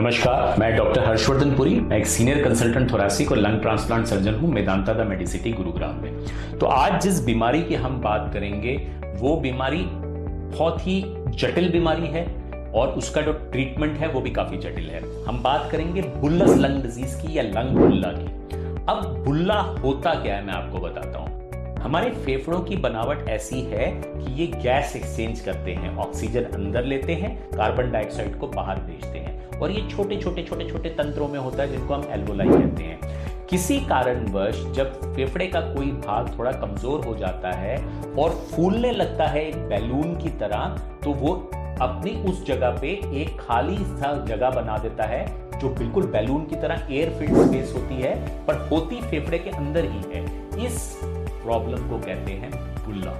नमस्कार, मैं डॉक्टर हर्षवर्धन पुरी। मैं एक सीनियर कंसल्टेंट थोरैसिक और लंग ट्रांसप्लांट सर्जन हूं मेदांता द मेडिसिटी गुरुग्राम में। तो आज जिस बीमारी की हम बात करेंगे वो बीमारी बहुत ही जटिल बीमारी है और उसका जो ट्रीटमेंट है वो भी काफी जटिल है। हम बात करेंगे बुल्लस लंग डिजीज की या लंग बुल्ला की। अब बुल्ला होता क्या है मैं आपको बताता हूं। हमारे फेफड़ों की बनावट ऐसी है कि ये गैस एक्सचेंज करते हैं, ऑक्सीजन अंदर लेते हैं, कार्बन डाइऑक्साइड को बाहर भेजते हैं और ये छोटे छोटे तंत्रों में होता है जिनको हम एल्वोलाई कहते हैं। किसी कारणवश जब फेफड़े का कोई भाग थोड़ा कमजोर हो जाता है और फूलने लगता है एक बैलून की तरह, तो वो अपनी उस जगह पे एक खाली सा जगह बना देता है जो बिल्कुल बैलून की तरह एयर फिल्ड स्पेस होती है, पर होती फेफड़े के अंदर ही है। इस प्रॉब्लम को कहते हैं बुल्ला।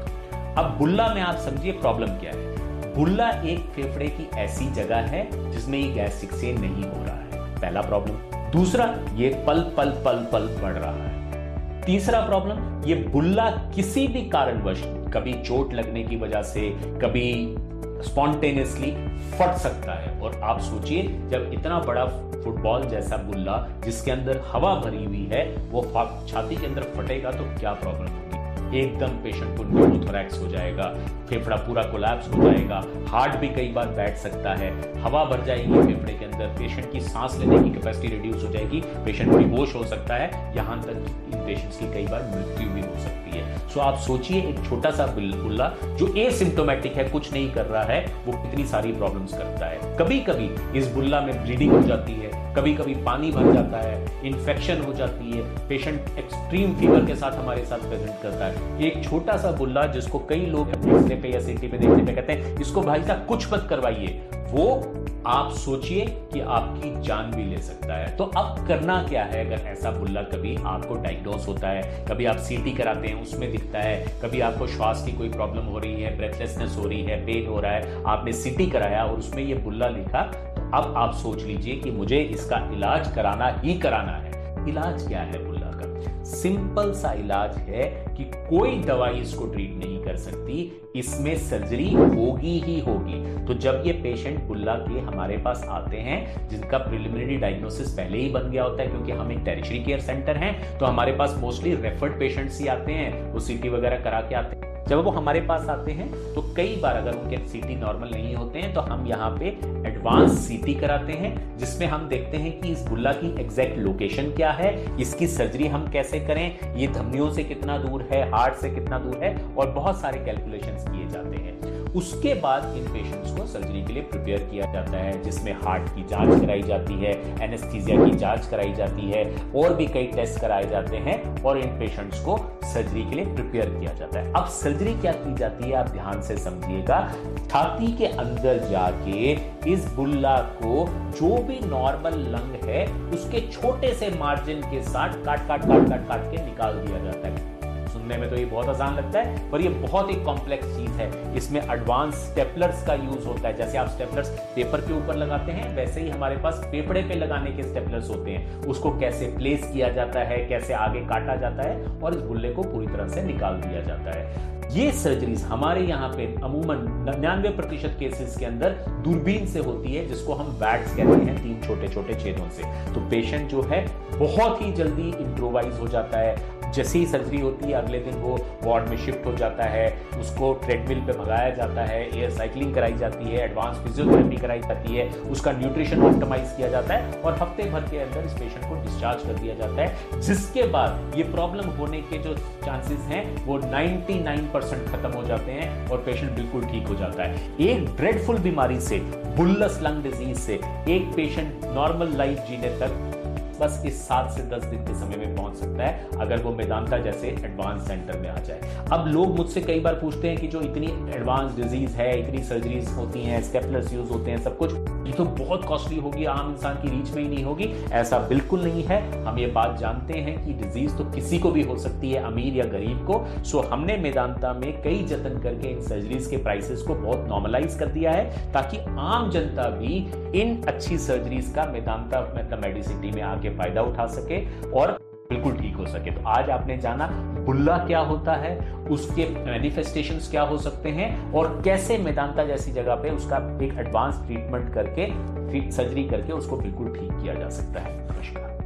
अब बुल्ला में आप समझिए प्रॉब्लम क्या है। बुल्ला एक फेफड़े की ऐसी जगह है जिसमें ये गैस एक्सचेंज नहीं हो रहा है, पहला प्रॉब्लम। दूसरा, ये पल पल पल पल बढ़ रहा है। तीसरा प्रॉब्लम, ये बुल्ला किसी भी कारणवश, कभी चोट लगने की वजह से, कभी स्पॉन्टेनियसली फट सकता है। और आप सोचिए जब इतना बड़ा फुटबॉल जैसा बुल्ला जिसके अंदर हवा भरी हुई है वो छाती के अंदर फटेगा तो क्या प्रॉब्लम होगी। एकदम पेशेंट को न्यूमोथोरैक्स हो जाएगा, फेफड़ा पूरा कोलैप्स हो जाएगा, हार्ट भी कई बार बैठ सकता है, हवा भर जाएगी फेफड़े के अंदर, पेशेंट की सांस लेने की कैपेसिटी रिड्यूस हो जाएगी, पेशेंट बेहोश हो सकता है, यहां तक इन पेशेंट्स की कई बार मृत्यु भी हो सकती है। सो आप सोचिए एक छोटा सा बुल्ला जो एसिम्प्टोमेटिक है, कुछ नहीं कर रहा है, वो कितनी सारी प्रॉब्लम्स करता है। कभी कभी इस बुल्ला में ब्लीडिंग हो जाती है, कभी कभी पानी भर जाता है, इन्फेक्शन हो जाती है, पेशेंट एक्सट्रीम फीवर के साथ हमारे साथ प्रेजेंट करता है। एक छोटा सा बुल्ला जिसको कई लोग एक्सरे पे या सीटी पे देखने पे कहते हैं इसको भाई साहब कुछ मत करवाइए, वो आप सोचिए कि आपकी जान भी ले सकता है। तो अब करना क्या है अगर ऐसा बुल्ला कभी आपको डायग्नोस होता है, कभी आप सीटी कराते हैं उसमें दिखता है, कभी आपको श्वास की कोई प्रॉब्लम हो रही है, ब्रेथलेसनेस हो रही है, पेन हो रहा है, आपने सीटी कराया और उसमें ये बुल्ला लिखा, तो अब आप सोच लीजिए कि मुझे इसका इलाज कराना ही कराना है। इलाज क्या है बुल्ला का? सिंपल सा इलाज है कि कोई दवाई इसको ट्रीट नहीं कर सकती, इसमें सर्जरी होगी ही होगी। तो जब ये पेशेंट बुल्ला के हमारे पास आते हैं जिनका प्रिलिमिनरी डायग्नोसिस पहले ही बन गया होता है, क्योंकि हम एक टेरिशरी केयर सेंटर हैं, तो हमारे पास मोस्टली रेफर्ड पेशेंट्स ही आते हैं, वो सीटी वगैरह करा के आते हैं। जब वो हमारे पास आते हैं तो कई बार अगर उनके सीटी नॉर्मल नहीं होते हैं तो हम यहाँ पे एडवांस सीटी कराते हैं, जिसमें हम देखते हैं कि इस बुल्ला की एग्जैक्ट लोकेशन क्या है, इसकी सर्जरी हम कैसे करें, ये धमनियों से कितना दूर है, हार्ट से कितना दूर है, और बहुत सारे कैलकुलेशंस किए जाते हैं। उसके बाद इन पेशेंट्स को सर्जरी के लिए प्रिपेयर किया जाता है, जिसमें हार्ट की जांच कराई जाती है, एनेस्थीसिया की जांच कराई जाती है, और भी कई टेस्ट कराए जाते हैं और इन पेशेंट्स को सर्जरी के लिए प्रिपेयर किया जाता है। अब सर्जरी क्या की जाती है आप ध्यान से समझिएगा। छाती के अंदर जाके इस बुल्ला को जो भी नॉर्मल लंग है उसके छोटे से मार्जिन के साथ काट के निकाल दिया जाता है। सुनने में तो ये बहुत आसान लगता है, पर ये बहुत ही कॉम्प्लेक्स चीज है। इसमें एडवांस स्टेपलर्स का यूज होता है। जैसे आप स्टेपलर्स पेपर के ऊपर लगाते हैं, वैसे ही हमारे पास फेफड़े पे लगाने के स्टेपलर्स होते हैं। उसको कैसे प्लेस किया जाता है, कैसे आगे काटा जाता है और इस बुल्ले को पूरी तरह से निकाल दिया जाता है। ये सर्जरीज हमारे यहाँ पे अमूमन 99% केसेस के अंदर दूरबीन से होती है, जिसको हम वैट्स कहते हैं, 3 छोटे छोटे छेदों से। तो पेशेंट जो है बहुत ही जल्दी इम्प्रोवाइज हो जाता है। जैसे ही सर्जरी होती है अगले दिन वो वार्ड में शिफ्ट हो जाता है, उसको ट्रेडमिल पे भगाया जाता है, एयर साइकिलिंग कराई जाती है, एडवांस फिजियोथेरेपी कराई जाती है, उसका न्यूट्रिशन ऑप्टिमाइज किया जाता है और हफ्ते भर के अंदर इस पेशेंट को डिस्चार्ज कर दिया जाता है। जिसके बाद ये प्रॉब्लम होने के जो चांसेस हैं वो 99% खत्म हो जाते हैं और पेशेंट बिल्कुल ठीक हो जाता है। एक ड्रेडफुल बीमारी से, बुल्लस लंग डिजीज से, एक पेशेंट नॉर्मल लाइफ जीने तक बस इस 7 से 10 दिन के समय में पहुंच सकता है, अगर वो मेदांता जैसे एडवांस सेंटर में आ जाए। अब लोग मुझसे कई बार पूछते हैं कि जो इतनी एडवांस डिजीज है, इतनी सर्जरीज होती हैं, स्टेपलर्स यूज होते हैं, सब कुछ, ये तो बहुत कॉस्टली होगी, आम इंसान की रीच में ही नहीं होगी। ऐसा बिल्कुल नहीं है। हम ये बात जानते हैं कि डिजीज तो किसी को भी हो सकती है, अमीर या गरीब को। सो हमने मेदांता में कई जतन करके इन सर्जरीज के प्राइसेस को बहुत नॉर्मलाइज कर दिया है, ताकि आम जनता भी इन अच्छी सर्जरीज का मेदांता मतलब मेडिसिटी में आके फायदा उठा सके और बिल्कुल ठीक हो सके। तो आज आपने जाना बुल्ला क्या होता है, उसके मैनिफेस्टेशंस क्या हो सकते हैं, और कैसे मेदांता जैसी जगह पे उसका एक एडवांस ट्रीटमेंट करके सर्जरी करके उसको बिल्कुल ठीक किया जा सकता है। नमस्कार।